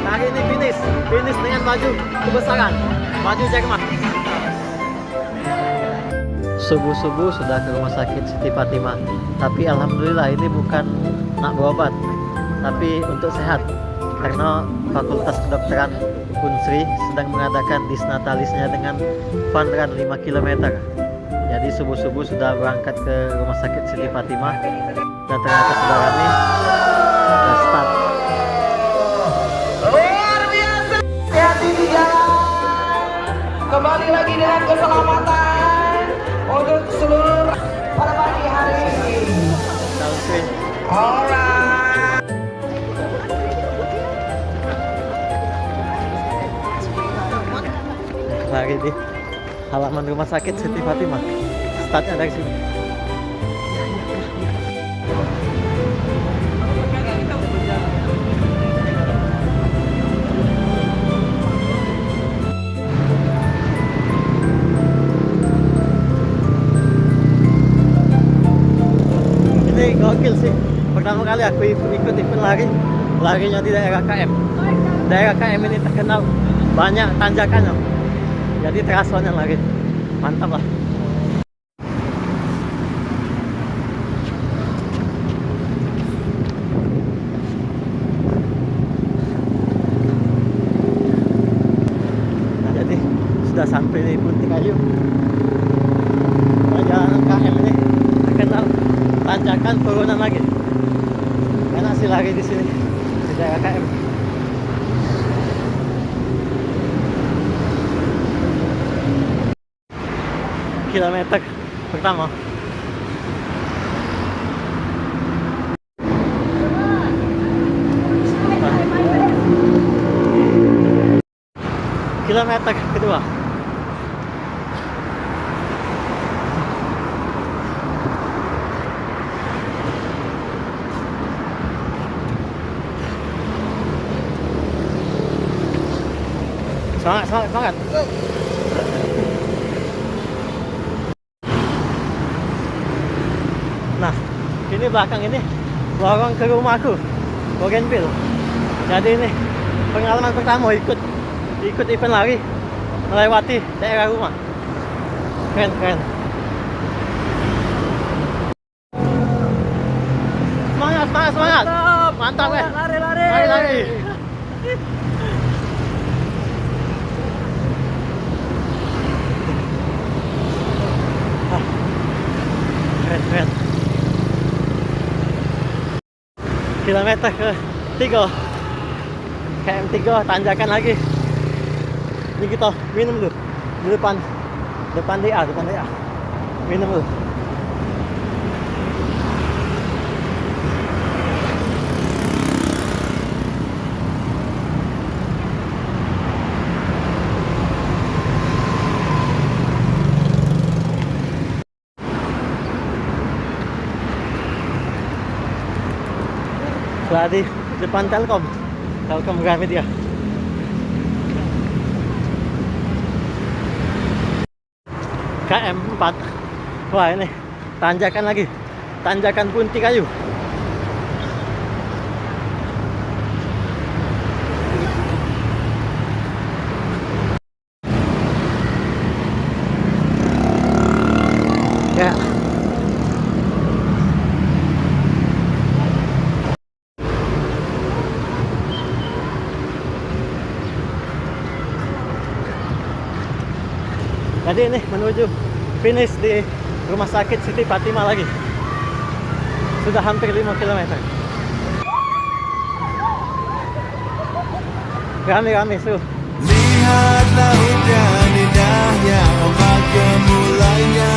hari ini finish dengan baju kebesaran, baju Jerman. Subuh-subuh sudah ke rumah sakit Siti Fatimah. Tapi alhamdulillah ini bukan nak berobat, tapi untuk sehat. Karena Fakultas Kedokteran Unsri sedang mengadakan disnatalisnya dengan fun run 5 km. Jadi subuh-subuh sudah berangkat ke rumah sakit Siti Fatimah. Dan ternyata saudara ini sudah start. Luar biasa, hati di jalan. Kembali lagi dengan keselamatan untuk seluruh pada pagi hari ini. Alright. Lari di halaman rumah sakit Siti Fatimah. Startnya dari sini. Ini gokil sih. Pertama kali aku ikut event larinya di daerah KM. Daerah KM ini terkenal banyak tanjakannya. Jadi terasanya lagi. Mantap lah. Nah, jadi sudah sampai di Puntingkayu. Jalan KM ini terkenal tanjakan turunan lagi. Enak sih lari di sini di daerah KM. Kilometer pertama. Kilometer kedua. Semangat. Nah, ini belakang ini lorong ke rumahku, Bougainville. Jadi ini pengalaman pertama ikut event lari melewati daerah rumah. Keren. Semangat. Mantap ya. Lari. Keren. Kilometer ke 3 KM 3 tanjakan lagi. Ini kita minum dulu di depan DA. Minum dulu. Sudah di depan Telkom Gramedia. KM 4. Wah, ini tanjakan lagi, tanjakan Puntingkayu. Ya. Jadi ini menuju finish di rumah sakit Siti Fatimah lagi. Sudah hampir 5 km. Rame su. Lihatlah hujan indahnya, ombak gemulainya